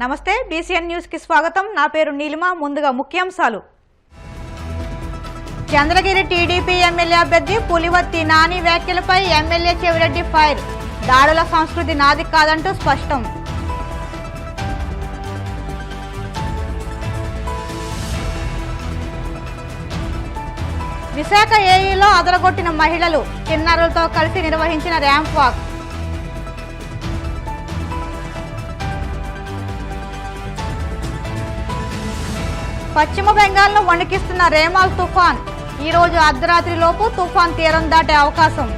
నమస్తే BCN news కి స్వాగతం. నా పేరు నీలిమ. ముందుగా ముఖ్యాంశాలు. చంద్రగిరి టీడీపీ ఎమ్మెల్యే అభ్యర్థి పులివర్తి నాని వ్యాఖ్యలపై ఎమ్మెల్యే చెవిరెడ్డి ఫైర్. దాడుల సంస్కృతి నాది కాదంటూ స్పష్టం. విశాఖ ఏఈలో అదరగొట్టిన మహిళలు కిన్నరులతో కలిసి నిర్వహించిన ర్యాంప్ వాక్. పశ్చిమ బెంగాల్ను వణికిస్తున్న రేమాల్ తుఫాన్. ఈ రోజు అర్ధరాత్రిలోపు తుఫాన్ తీరం దాటే అవకాశం.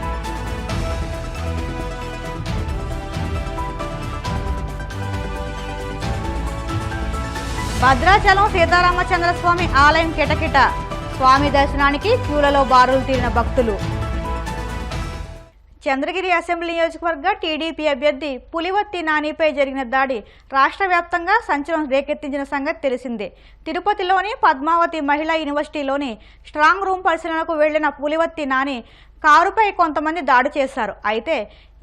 భద్రాచలం సీతారామచంద్రస్వామి ఆలయం కిటకిట. స్వామి దర్శనానికి క్యూలలో బారులు తీరిన భక్తులు. చంద్రగిరి అసెంబ్లీ నియోజకవర్గ టీడీపీ అభ్యర్థి పులివర్తి నానిపై జరిగిన దాడి రాష్ట్ర వ్యాప్తంగా సంచలనం రేకెత్తించిన సంగతి తెలిసిందే. తిరుపతిలోని పద్మావతి మహిళా యూనివర్సిటీలోని స్ట్రాంగ్ రూమ్ పరిశీలనకు వెళ్లిన పులివర్తి నాని కారుపై కొంతమంది దాడి చేశారు. అయితే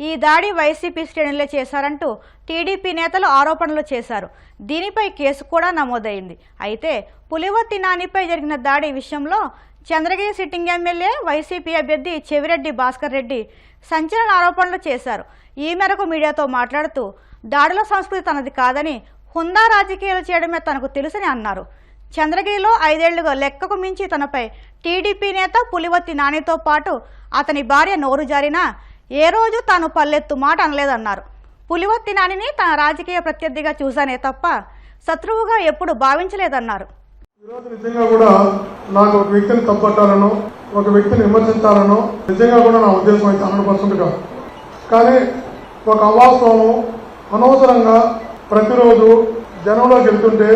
ఈ దాడి వైసీపీ శ్రేణులే చేశారంటూ టీడీపీ నేతలు ఆరోపణలు చేశారు. దీనిపై కేసు కూడా నమోదైంది. అయితే పులివర్తి నానిపై జరిగిన దాడి విషయంలో చంద్రగిరి సిట్టింగ్ ఎమ్మెల్యే వైసీపీ అభ్యర్థి చెవిరెడ్డి భాస్కర్ రెడ్డి సంచలన ఆరోపణలు చేశారు. ఈ మేరకు మీడియాతో మాట్లాడుతూ దాడుల సంస్కృతి తనది కాదని, హుందా రాజకీయాలు చేయడమే తనకు తెలుసని అన్నారు. చంద్రగిరిలో 5 ఏళ్లుగా లెక్కకు మించి తనపై టీడీపీ నేత పులివర్తి నానితో పాటు అతని భార్య నోరు జారినా ఏ రోజు తాను పల్లెత్తు మాట అనలేదన్నారు. పులివర్తి నానిని తన రాజకీయ ప్రత్యర్థిగా చూశానే తప్ప శత్రువుగా ఎప్పుడు భావించలేదన్నారు. ఈరోజు నిజంగా కూడా నాకు ఒక వ్యక్తిని తప్పట్టాలనో, ఒక వ్యక్తిని విమర్శించాలనో నిజంగా కూడా నా ఉద్దేశం అయితే 100% కాదు. కానీ ఒక అవాస్తవము అనవసరంగా ప్రతిరోజు జనంలోకి వెళ్తుంటే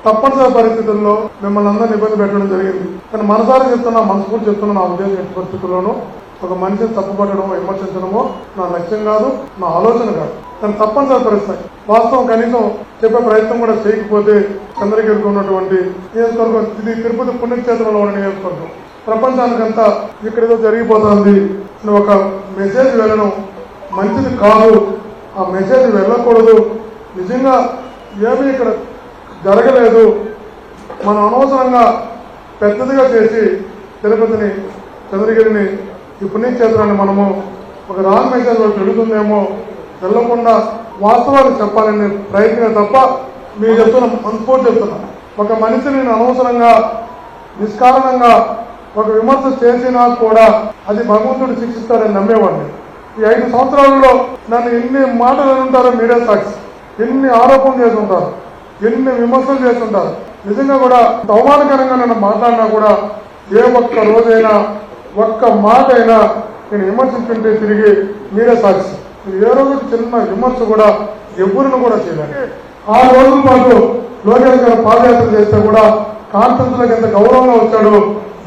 తప్పనిసరి పరిస్థితుల్లో మిమ్మల్ని అందరినీ ఇబ్బంది పెట్టడం జరిగింది. కానీ మనసారి చెప్తున్నా, మనస్ఫూర్తి చెప్తున్నా, నా ఉద్దేశం ఎట్టి పరిస్థితుల్లోనూ ఒక మనిషిని తప్పుపట్టడమో విమర్శించడమో నా లక్ష్యం కాదు, నా ఆలోచన కాదు. కానీ తప్పనిసరి పరిస్థితి వాస్తవం కనీసం చెప్పే ప్రయత్నం కూడా చేయకపోతే చంద్రగిరికి ఉన్నటువంటి నియోజకవర్గం, ఇది తిరుపతి పుణ్యక్షేత్రంలో ఉన్న నియోజకవర్గం, ప్రపంచానికంతా ఇక్కడ ఏదో జరిగిపోతుంది అని ఒక మెసేజ్ వెళ్ళడం మంచిది కాదు. ఆ మెసేజ్ వెళ్ళకూడదు. నిజంగా ఏమీ ఇక్కడ జరగలేదు. మనం అనవసరంగా పెద్దదిగా చేసి తిరుపతిని, చంద్రగిరిని, ఈ పుణ్యక్షేత్రాన్ని మనము ఒక రాంగ్ మెసేజ్ వాళ్ళు పెడుతుందేమో, వెళ్ళకుండా వాస్తవాలు చెప్పాలనే ప్రయత్నం తప్ప మీరు చెప్తున్నా, మనస్ఫూర్తి చెప్తున్నా. ఒక మనిషిని నేను అనవసరంగా నిష్కారణంగా ఒక విమర్శ చేసినా కూడా అది భగవంతుడు శిక్షిస్తారని నమ్మేవాడిని. ఈ 5 సంవత్సరాలలో నన్ను ఎన్ని మాటలు ఉంటారో మీరే సాక్షి. ఎన్ని ఆరోపణలు చేస్తుంటారు, ఎన్ని విమర్శలు చేస్తుంటారు. నిజంగా కూడా అవమానకరంగా నన్ను మాట్లాడినా కూడా ఏ ఒక్క రోజైనా, ఒక్క మాట అయినా నేను విమర్శించుంటే తిరిగి మీరే సాక్షి. ఏ రోజు చిన్న విమర్శ కూడా ఎవరిని కూడా చేయలేదు. 6 రోజుల పాటు లోకేష్ గారు పాదయాత్ర చేస్తే కూడా కాన్ఫరెన్స్లోకి ఎంత గౌరవంగా వచ్చాడు,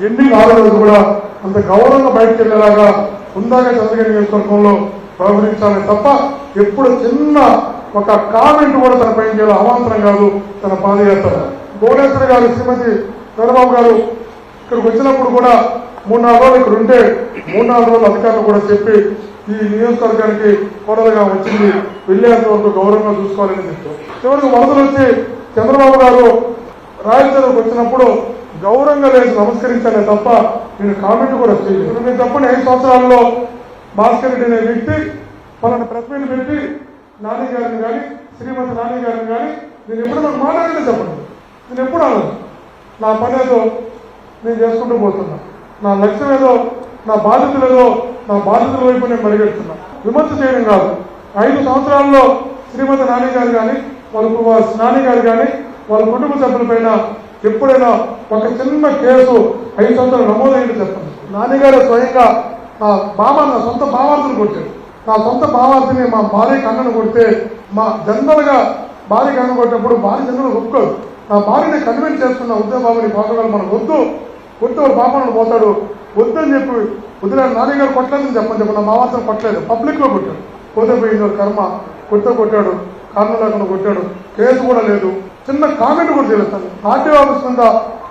ఎన్ని 6 రోజులు కూడా అంత గౌరవంగా బయటకు వెళ్ళేలాగా ఉందాగా చంద్రగిరి నియోజకవర్గంలో వ్యవహరించాలని తప్ప ఎప్పుడు చిన్న ఒక కామెంట్ కూడా తన పైన చేయాలి. అవాంతరం కాదు తన పాదయాత్ర. భువనేశ్వర్ గారు, శ్రీమతి చంద్రబాబు గారు ఇక్కడికి వచ్చినప్పుడు కూడా 3-4 రోజులు ఇక్కడ ఉంటే 3-4 రోజులు అధికారులు కూడా చెప్పి ఈ నియోజకవర్గానికి కోడలుగా వచ్చింది, వెళ్ళేంత వరకు గౌరవంగా చూసుకోవాలని చెప్తారు. చివరికి వరదలు వచ్చి చంద్రబాబు గారు రాయలసీమకు వచ్చినప్పుడు గౌరవంగా లేదు నమస్కరించాలే తప్ప నేను కామెంట్ కూడా చేయలేదు. మీరు చెప్పండి, 5 సంవత్సరాల్లో భాస్కర్ రెడ్డి అనే వ్యక్తి పలానా ప్రెస్ మీట్ పెట్టి నాని గారిని కానీ, శ్రీమతి నాని గారిని కానీ నేను ఎప్పుడు నాకు మాట్లాడితే చెప్పండి. నేను ఎప్పుడు అనను. నా పని ఏదో నేను చేసుకుంటూ పోతున్నా, నా లక్ష్యం ఏదో, నా బాధ్యతలు ఏదో, నా బాధ్యతల వైపు నేను పరిగెడుతున్నా. విమర్శ చేయడం కాదు. 5 సంవత్సరాల్లో శ్రీమతి నాని గారు కానీ, వాళ్ళ నాని గారు కానీ, వాళ్ళ కుటుంబ సభ్యులపైన ఎప్పుడైనా ఒక చిన్న కేసు 5 సంవత్సరాలు నమోదైంది చెప్పండి. నాన్నగారు స్వయంగా నా సొంత భావార్థిని కొట్టాడు. నా సొంత భావార్థిని మా భార్యకి అన్నను కొడితే, మా జనరల్గా భార్యకి అన్నం కొట్టినప్పుడు భార్య జనరల్ ఒప్పుకోదు. నా భార్యని కన్విన్స్ చేస్తున్న ఉద్యోగబాబుని పోతగాలు మనం వద్దు వాడు పాపను పోతాడు వద్దని చెప్పి వదిలేడు. నాన్నగారు కొట్టలేదని చెప్పండి. నా భావార్థం కొట్టలేదు, పబ్లిక్లో కొట్టాడు. పోతే పోయింది కర్మ, కొట్టాడు, కారణం లేకుండా కొట్టాడు. కేసు కూడా లేదు, చిన్న కామెంట్ కూడా తెలుస్తాను. ఆర్టీఓ ఆఫీస్ మీద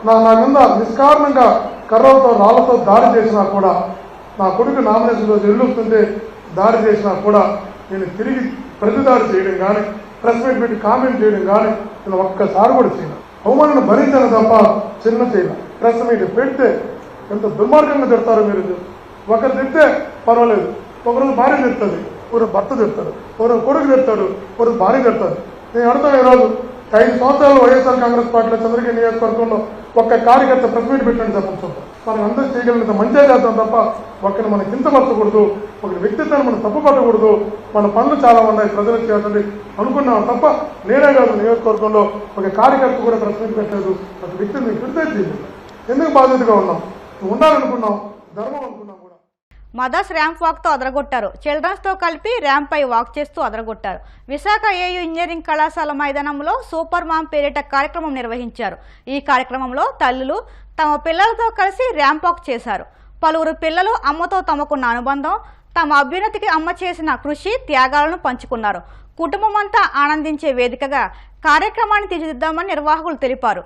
నా మీద నిష్కారణంగా కర్రలతో రాళ్లతో దాడి చేసినా కూడా, నా కొడుకు నామినేషన్ రోజు ఇల్లు వస్తుంటే దాడి చేసినా కూడా నేను తిరిగి ప్రతిదాడి చేయడం కానీ, ప్రెస్ మీట్ పెట్టి కామెంట్ చేయడం కానీ నేను ఒక్కసారి కూడా చేయను. అవమానాన్ని భరించాను తప్ప చిన్న చేయను. ప్రెస్ మీట్ పెడితే ఎంత దుర్మార్గంగా తిడతారో మీరు. ఒకరు తిడితే పర్వాలేదు, ఒకరోజు భార్య తిడుతుంది, ఒకరు భర్త తిడతాడు, ఒకరు కొడుకు తిడతాడు, ఒకరు భార్య తిడతాడు. నేను అడుగుతాను, ఈరోజు 5 సంవత్సరాలు వైఎస్ఆర్ కాంగ్రెస్ పార్టీలో చంద్రగిరి నియోజకవర్గంలో ఒక్క కార్యకర్త ప్రెస్ మీట్ పెట్టండి చెప్పచ్చు. మనం అందరూ చేయగలిగినంత మంచిగా చేస్తాం తప్ప ఒకరిని మనం కించపరచకూడదు, ఒకరి వ్యక్తిత్వాన్ని మనం తప్పుపట్టకూడదు. మన పనులు చాలా ఉన్నాయి, ప్రజలకు చేయాలని అనుకున్నాం తప్ప నేనే కాదు నియోజకవర్గంలో ఒక కార్యకర్త కూడా ప్రెస్ మీట్ పెట్టలేదు. ఒక వ్యక్తిని నేను క్రిటిసైజ్ చేయలేదు. ఎందుకు బాధ్యతగా ఉన్నాం, ఉండాలనుకున్నాం, ధర్మం అనుకున్నాం కూడా. Mothers ramp వాక్తో అదరగొట్టారు. చిల్డ్రన్స్తో కలిపి ర్యాంప్పై వాక్ చేస్తూ అదరగొట్టారు. విశాఖ ఏయూ ఇంజనీరింగ్ కళాశాల మైదానంలో సూపర్ మామ్ పేరిట కార్యక్రమం నిర్వహించారు. ఈ కార్యక్రమంలో తల్లులు తమ పిల్లలతో కలిసి ర్యాంప్ వాక్ చేశారు. పలువురు పిల్లలు అమ్మతో తమకున్న అనుబంధం, తమ అభ్యున్నతికి అమ్మ చేసిన కృషి, త్యాగాలను పంచుకున్నారు. కుటుంబమంతా ఆనందించే వేదికగా కార్యక్రమాన్ని తీర్చిదిద్దామని నిర్వాహకులు తెలిపారు.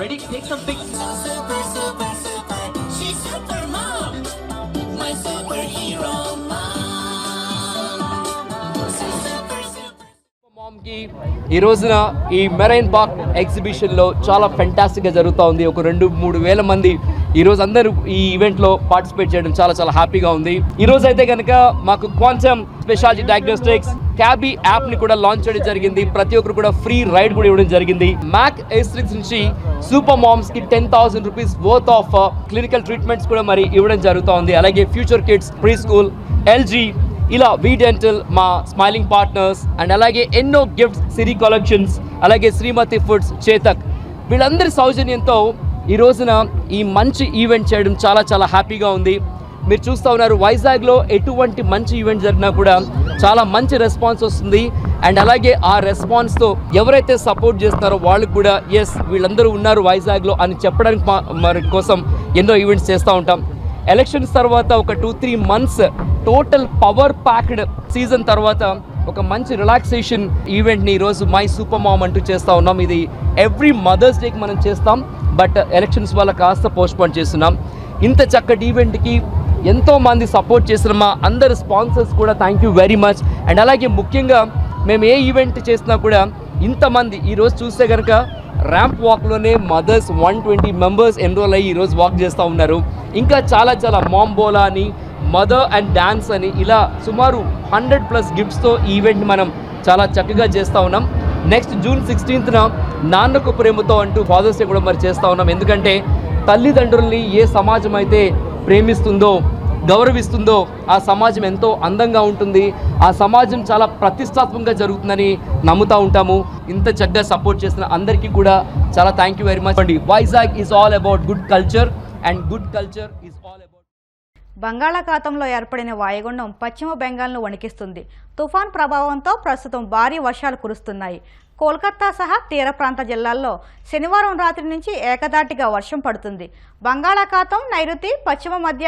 Ready? Take some pics. Super, super, super. She's super mom. My superhero mom. Super, super. Mom కి ఈ రోజున ఈ మెరైన్ పార్క్ ఎగ్జిబిషన్లో చాలా ఫెంటాస్టిక్గా జరుగుతూ ఉంది. ఒక 2-3 వేల మంది ఈరోజు అందరూ ఈ ఈవెంట్లో పార్టిసిపేట్ చేయడం చాలా చాలా హ్యాపీగా ఉంది. ఈరోజు అయితే కనుక మాకు క్వాంటమ్ స్పెషాలిటీ డయాగ్నోస్టిక్స్ క్యాబీ యాప్ని కూడా లాంచ్ చేయడం జరిగింది. ప్రతి ఒక్కరు కూడా ఫ్రీ రైడ్ కూడా ఇవ్వడం జరిగింది. మ్యాక్ ఎస్ట్రిక్స్ నుంచి సూపర్ మామ్స్కి 10,000 rupees worth of clinical treatments కూడా మరి ఇవ్వడం జరుగుతూ ఉంది. అలాగే future kids, pre school, LG V dental, మా స్మైలింగ్ పార్ట్నర్స్ అండ్ అలాగే ఎన్నో గిఫ్ట్స్, సిరీ కలెక్షన్స్, అలాగే శ్రీమతి ఫుడ్స్, చేతక్, వీళ్ళందరి సౌజన్యంతో ఈ రోజున ఈ మంచి ఈవెంట్ చేయడం చాలా చాలా హ్యాపీగా ఉంది. మీరు చూస్తూ ఉన్నారు, వైజాగ్లో ఎటువంటి మంచి ఈవెంట్ జరిగినా కూడా చాలా మంచి రెస్పాన్స్ వస్తుంది. అండ్ అలాగే ఆ రెస్పాన్స్తో ఎవరైతే సపోర్ట్ చేస్తున్నారో వాళ్ళకు కూడా ఎస్ వీళ్ళందరూ ఉన్నారు వైజాగ్లో అని చెప్పడానికి మరి కోసం ఎన్నో ఈవెంట్స్ చేస్తూ ఉంటాం. ఎలక్షన్స్ తర్వాత ఒక 2-3 months total power packed season తర్వాత ఒక మంచి రిలాక్సేషన్ ఈవెంట్ని ఈరోజు మై సూపర్ మామ్ అంటూ చేస్తూ ఉన్నాం. ఇది ఎవ్రీ మదర్స్ డేకి మనం చేస్తాం, బట్ ఎలక్షన్స్ వల్ల కాస్త పోస్ట్పోన్ చేస్తున్నాం. ఇంత చక్కటి ఈవెంట్కి ఎంతోమంది సపోర్ట్ చేసిన మా అందరు స్పాన్సర్స్ కూడా thank you very much. And అలాగే ముఖ్యంగా మేము ఏ ఈవెంట్ చేసినా కూడా ఇంతమంది ఈరోజు చూస్తే కనుక ర్యాంప్ వాక్లోనే మదర్స్ 120 మెంబర్స్ ఎన్రోల్ అయ్యి ఈరోజు వాక్ చేస్తూ ఉన్నారు. ఇంకా చాలా చాలా మాంబోలా అని, మదర్ అండ్ డాన్స్ అని, ఇలా సుమారు 100+ గిఫ్ట్స్తో ఈ ఈవెంట్ మనం చాలా చక్కగా చేస్తూ ఉన్నాం. నెక్స్ట్ జూన్ 16న నాన్నకు ప్రేమతో అంటూ ఫాదర్స్ డే కూడా మరి చేస్తూ ఉన్నాం. ఎందుకంటే తల్లిదండ్రుల్ని ఏ సమాజం అయితే ప్రేమిస్తుందో, గౌరవిస్తుందో ఆ సమాజం ఎంతో అందంగా ఉంటుంది, ఆ సమాజం చాలా ప్రతిష్టాత్మకంగా జరుగుతుందని నమ్ముతూ ఉంటాము. ఇంత చక్కగా సపోర్ట్ చేసిన అందరికీ కూడా చాలా థ్యాంక్ యూ వెరీ మచ్ అండి. Vizag is all about good culture and good culture is all about. బంగాళాఖాతంలో ఏర్పడిన వాయుగుండం పశ్చిమ బెంగాల్ను వణికిస్తుంది. తుఫాన్ ప్రభావంతో ప్రస్తుతం భారీ వర్షాలు కురుస్తున్నాయి. కోల్కతా సహా తీర ప్రాంత జిల్లాల్లో శనివారం రాత్రి నుంచి ఏకదాటిగా వర్షం పడుతుంది. బంగాళాఖాతం నైరుతి పశ్చిమ మధ్య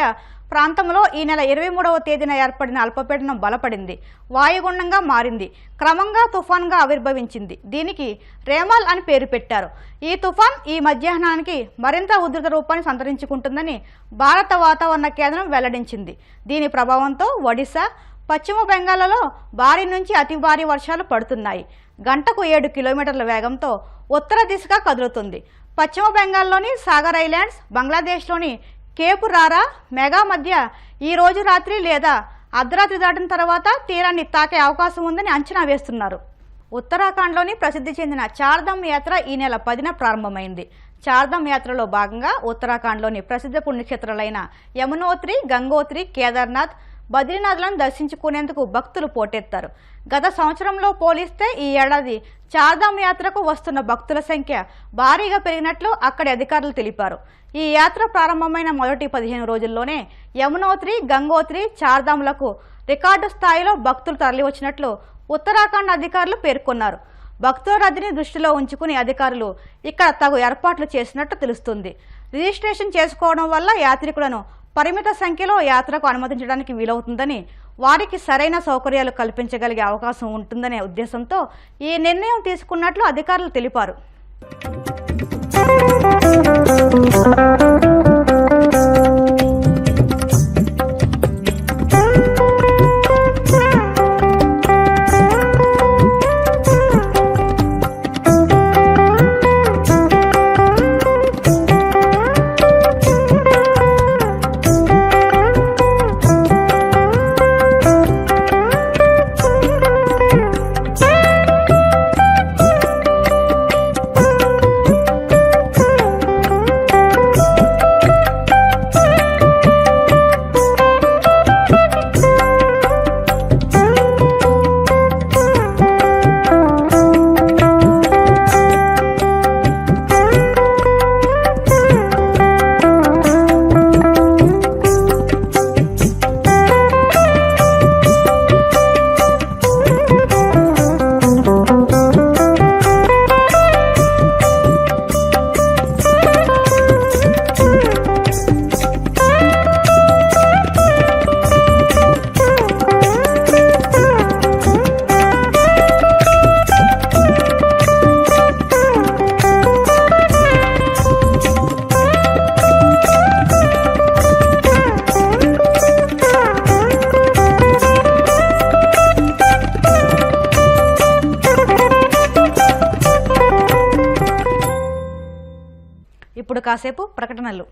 ప్రాంతంలో ఈ నెల 23వ తేదీన ఏర్పడిన అల్పపీడనం బలపడింది, వాయుగుండంగా మారింది, క్రమంగా తుఫాన్గా ఆవిర్భవించింది. దీనికి రేమాల్ అని పేరు పెట్టారు. ఈ తుఫాన్ ఈ మధ్యాహ్నానికి మరింత ఉధృత రూపాన్ని సంతరించుకుంటుందని భారత వాతావరణ కేంద్రం వెల్లడించింది. దీని ప్రభావంతో ఒడిశా, పశ్చిమ బెంగాల్లో భారీ నుంచి అతి భారీ వర్షాలు పడుతున్నాయి. గంటకు 7 కిలోమీటర్ల వేగంతో ఉత్తర దిశగా కదులుతుంది. పశ్చిమ బెంగాల్లోని సాగర్ ఐలాండ్స్, బంగ్లాదేశ్లోని కేపు రారా, మెగా మధ్య ఈ రోజు రాత్రి లేదా అర్ధరాత్రి దాటిన తర్వాత తీరాన్ని తాకే అవకాశం ఉందని అంచనా వేస్తున్నారు. ఉత్తరాఖండ్లోని ప్రసిద్ధి చెందిన చార్ధామ్ యాత్ర ఈ నెల 10న ప్రారంభమైంది. చార్ధామ్ యాత్రలో భాగంగా ఉత్తరాఖండ్లోని ప్రసిద్ధ పుణ్యక్షేత్రాలైన యమునోత్రి, గంగోత్రి, కేదార్నాథ్, బద్రీనాథ్లను దర్శించుకునేందుకు భక్తులు పోటెత్తారు. గత సంవత్సరంలో పోలిస్తే ఈ ఏడాది చార్ధామ్ యాత్రకు వస్తున్న భక్తుల సంఖ్య భారీగా పెరిగినట్లు అక్కడి అధికారులు తెలిపారు. ఈ యాత్ర ప్రారంభమైన మొదటి 15 రోజుల్లోనే యమునోత్రి, గంగోత్రి, చార్ధామ్లకు రికార్డు స్థాయిలో భక్తులు తరలివచ్చినట్లు ఉత్తరాఖండ్ అధికారులు పేర్కొన్నారు. భక్తుల రద్దీని దృష్టిలో ఉంచుకుని అధికారులు ఇక్కడ తగు ఏర్పాట్లు చేసినట్టు తెలుస్తుంది. రిజిస్ట్రేషన్ చేసుకోవడం వల్ల యాత్రికులను పరిమిత సంఖ్యలో యాత్రకు అనుమతించడానికి వీలవుతుందని, వారికి సరైన సౌకర్యాలు కల్పించగలిగే అవకాశం ఉంటుందనే ఉద్దేశంతో ఈ నిర్ణయం తీసుకున్నట్లు అధికారులు తెలిపారు. ఇప్పుడు కాసేపు ప్రకటనలు.